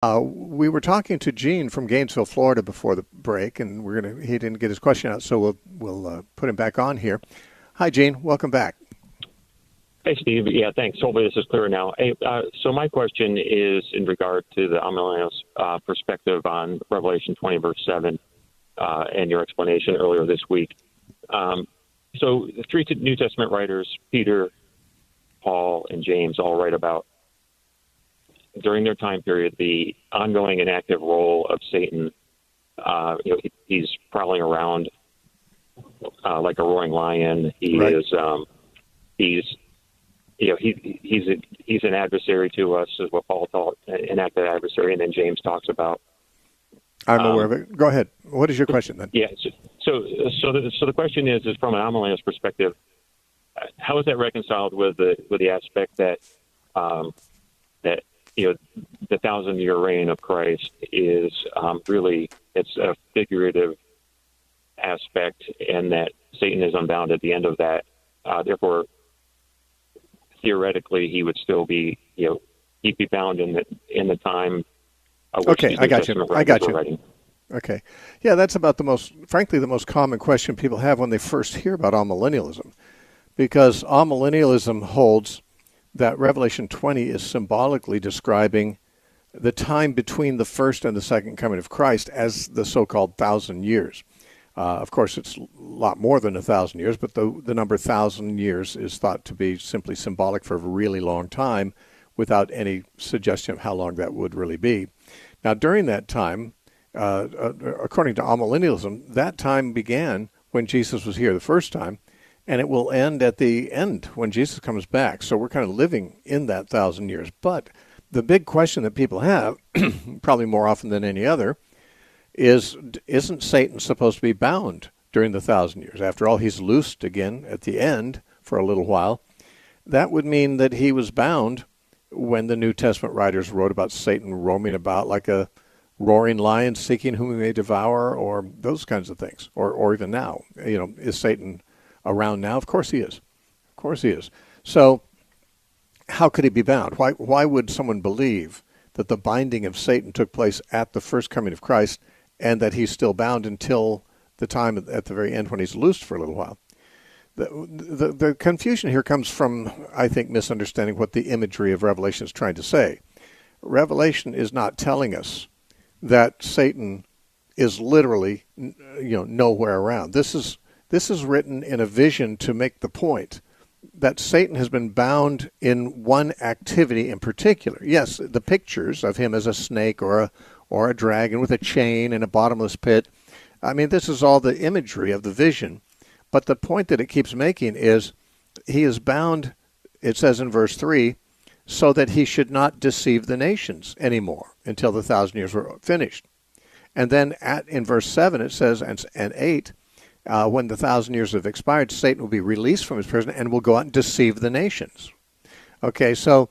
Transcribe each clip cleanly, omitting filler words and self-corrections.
We were talking to Gene from Gainesville, Florida, before the break, and he didn't get his question out, so we'll put him back on here. Hi, Gene. Welcome back. Hey, Steve. Yeah, thanks. Hopefully this is clear now. Hey, so my question is in regard to the amillennialist perspective on Revelation 20, verse 7, and your explanation earlier this week. So the three New Testament writers, Peter, Paul, and James, all write about, during their time period, the ongoing and active role of Satan. He's prowling around like a roaring lion. Right. He's an adversary to us, is what Paul taught, an active adversary, and then James talks about. I'm aware of it. Go ahead. What is your question then? Yeah. So the question is from an amillennialist perspective, how is that reconciled with the aspect that the 1,000-year reign of Christ is really, it's a figurative aspect, and that Satan is unbound at the end of that. Therefore, theoretically, he would still be, he'd be bound in the time. Okay, I got you. Okay. Yeah, that's about the most common question people have when they first hear about amillennialism, because amillennialism holds that Revelation 20 is symbolically describing the time between the first and the second coming of Christ as the so-called 1,000 years. Of course, it's a lot more than 1,000 years, but the number 1,000 years is thought to be simply symbolic for a really long time without any suggestion of how long that would really be. Now, during that time, according to amillennialism, that time began when Jesus was here the first time, and it will end at the end when Jesus comes back. So we're kind of living in that 1,000 years. But the big question that people have, probably more often than any other, is, isn't Satan supposed to be bound during the 1,000 years? After all, he's loosed again at the end for a little while. That would mean that he was bound when the New Testament writers wrote about Satan roaming about like a roaring lion seeking whom he may devour, or those kinds of things, or even now. Is Satan around now? Of course he is. Of course he is. So how could he be bound? Why would someone believe that the binding of Satan took place at the first coming of Christ and that he's still bound until the time at the very end when he's loosed for a little while? The confusion here comes from, I think, misunderstanding what the imagery of Revelation is trying to say. Revelation is not telling us that Satan is literally, nowhere around. This is written in a vision to make the point that Satan has been bound in one activity in particular. Yes, the pictures of him as a snake or a dragon with a chain in a bottomless pit. I mean, this is all the imagery of the vision. But the point that it keeps making is he is bound, it says in verse 3, so that he should not deceive the nations anymore until the 1,000 years were finished. And then in verse 7 it says, and 8, when the 1,000 years have expired, Satan will be released from his prison and will go out and deceive the nations. Okay, so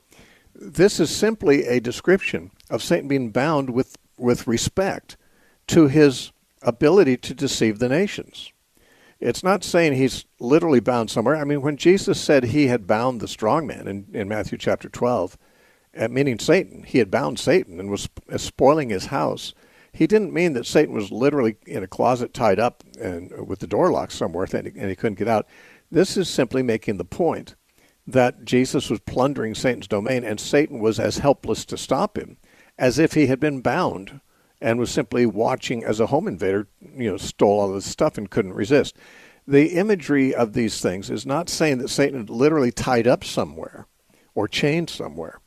this is simply a description of Satan being bound with respect to his ability to deceive the nations. It's not saying he's literally bound somewhere. I mean, when Jesus said he had bound the strong man in Matthew chapter 12, meaning Satan, he had bound Satan and was spoiling his house, he didn't mean that Satan was literally in a closet tied up and with the door locked somewhere and he couldn't get out. This is simply making the point that Jesus was plundering Satan's domain and Satan was as helpless to stop him as if he had been bound and was simply watching as a home invader, stole all this stuff and couldn't resist. The imagery of these things is not saying that Satan had literally tied up somewhere or chained somewhere.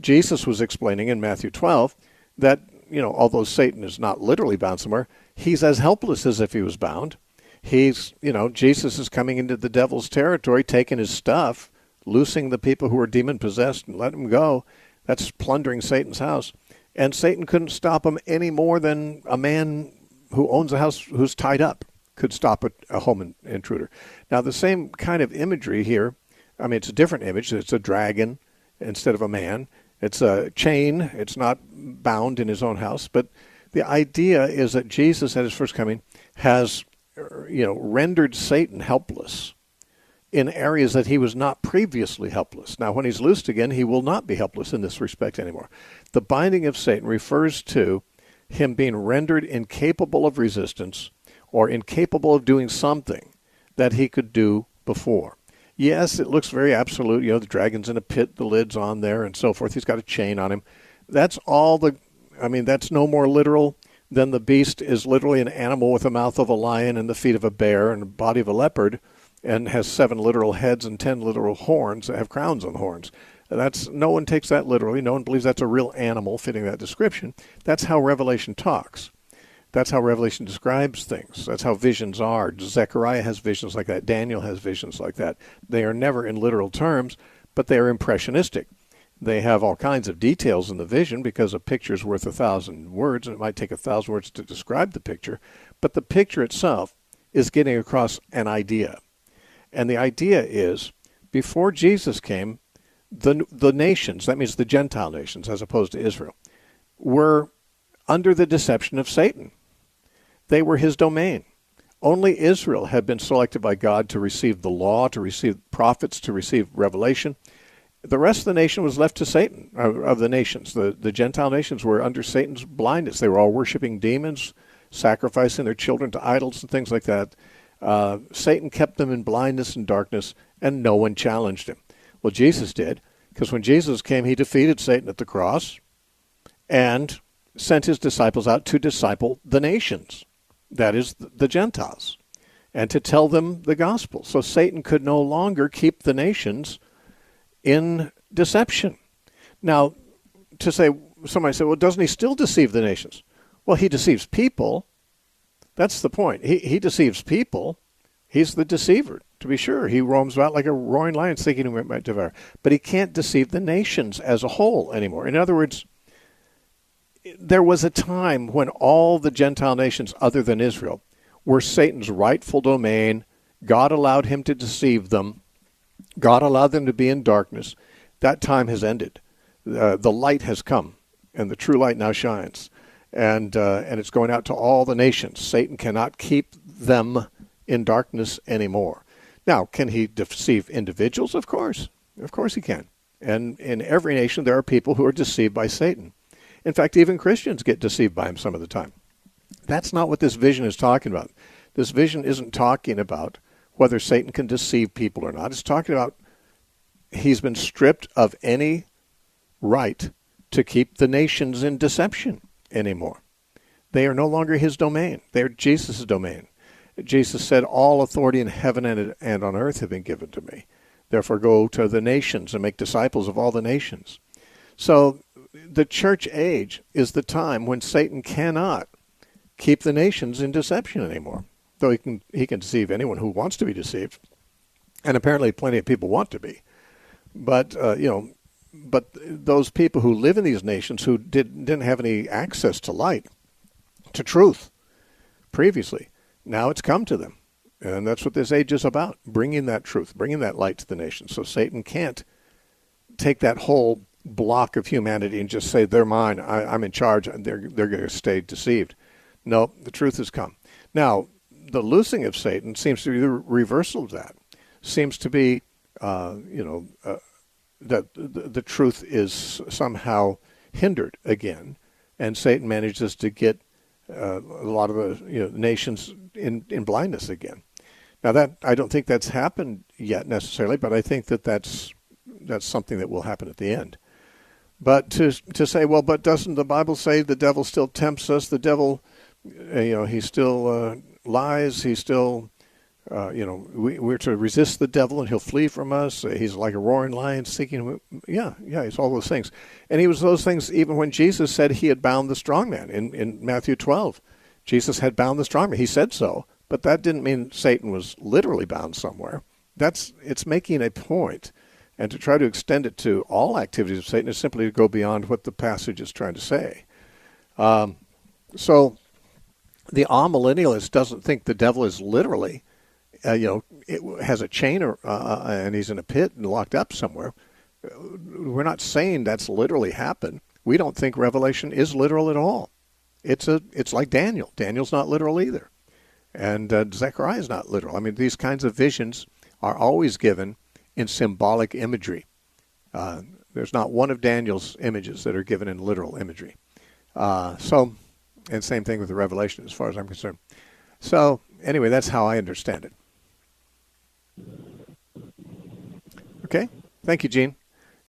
Jesus was explaining in Matthew 12 that, although Satan is not literally bound somewhere, he's as helpless as if he was bound. Jesus is coming into the devil's territory, taking his stuff, loosing the people who are demon-possessed and letting them go. That's plundering Satan's house. And Satan couldn't stop him any more than a man who owns a house who's tied up could stop a home intruder. Now, the same kind of imagery here, I mean, it's a different image. It's a dragon instead of a man. It's a chain. It's not bound in his own house. But the idea is that Jesus at his first coming has, rendered Satan helpless in areas that he was not previously helpless. Now, when he's loosed again, he will not be helpless in this respect anymore. The binding of Satan refers to him being rendered incapable of resistance or incapable of doing something that he could do before. Yes, it looks very absolute. The dragon's in a pit, the lid's on there, and so forth. He's got a chain on him. That's that's no more literal than the beast is literally an animal with the mouth of a lion and the feet of a bear and the body of a leopard and has 7 literal heads and 10 literal horns that have crowns on the horns. No one takes that literally. No one believes that's a real animal fitting that description. That's how Revelation talks. That's how Revelation describes things. That's how visions are. Zechariah has visions like that. Daniel has visions like that. They are never in literal terms, but they are impressionistic. They have all kinds of details in the vision because a picture is worth 1,000 words, and it might take 1,000 words to describe the picture. But the picture itself is getting across an idea. And the idea is, before Jesus came, the nations, that means the Gentile nations as opposed to Israel, were under the deception of Satan. They were his domain. Only Israel had been selected by God to receive the law, to receive prophets, to receive revelation. The rest of the nation was left to Satan, of the nations. The Gentile nations were under Satan's blindness. They were all worshiping demons, sacrificing their children to idols and things like that. Satan kept them in blindness and darkness, and no one challenged him. Well, Jesus did, because when Jesus came, he defeated Satan at the cross and sent his disciples out to disciple the nations, that is, the Gentiles, and to tell them the gospel. So Satan could no longer keep the nations in deception. Now, somebody said, well, doesn't he still deceive the nations? Well, he deceives people. That's the point. He deceives people. He's the deceiver, to be sure. He roams about like a roaring lion, thinking he might devour. But he can't deceive the nations as a whole anymore. In other words, there was a time when all the Gentile nations other than Israel were Satan's rightful domain. God allowed him to deceive them. God allowed them to be in darkness. That time has ended. The light has come, and the true light now shines. And it's going out to all the nations. Satan cannot keep them in darkness anymore. Now, can he deceive individuals? Of course. Of course he can. And in every nation there are people who are deceived by Satan. In fact, even Christians get deceived by him some of the time. That's not what this vision is talking about. This vision isn't talking about whether Satan can deceive people or not. It's talking about he's been stripped of any right to keep the nations in deception anymore. They are no longer his domain. They're Jesus' domain. Jesus said, all authority in heaven and on earth have been given to me. Therefore go to the nations and make disciples of all the nations. So the church age is the time when Satan cannot keep the nations in deception anymore. Though he can deceive anyone who wants to be deceived. And apparently plenty of people want to be. But, but those people who live in these nations who didn't have any access to light, to truth, previously, now it's come to them. And that's what this age is about, bringing that truth, bringing that light to the nations. So Satan can't take that whole block of humanity and just say, they're mine, I'm in charge, and they're going to stay deceived. No, the truth has come. Now, the loosing of Satan seems to be the reversal of that. Seems to be, that the truth is somehow hindered again, and Satan manages to get a lot of the nations in blindness again. Now, that I don't think that's happened yet necessarily, but I think that's something that will happen at the end. But to say, well, but doesn't the Bible say the devil still tempts us? The devil, he still lies. He still, we're to resist the devil and he'll flee from us. He's like a roaring lion seeking. Yeah, it's all those things. And he was those things even when Jesus said he had bound the strong man in Matthew 12. Jesus had bound the strong man. He said so, but that didn't mean Satan was literally bound somewhere. It's making a point. And to try to extend it to all activities of Satan is simply to go beyond what the passage is trying to say. So the amillennialist doesn't think the devil is literally, it has a chain and he's in a pit and locked up somewhere. We're not saying that's literally happened. We don't think Revelation is literal at all. It's like Daniel. Daniel's not literal either. And Zechariah is not literal. I mean, these kinds of visions are always given in symbolic imagery. There's not one of Daniel's images that are given in literal imagery. And same thing with the Revelation, as far as I'm concerned. So anyway, that's how I understand it. Okay. Thank you, Gene.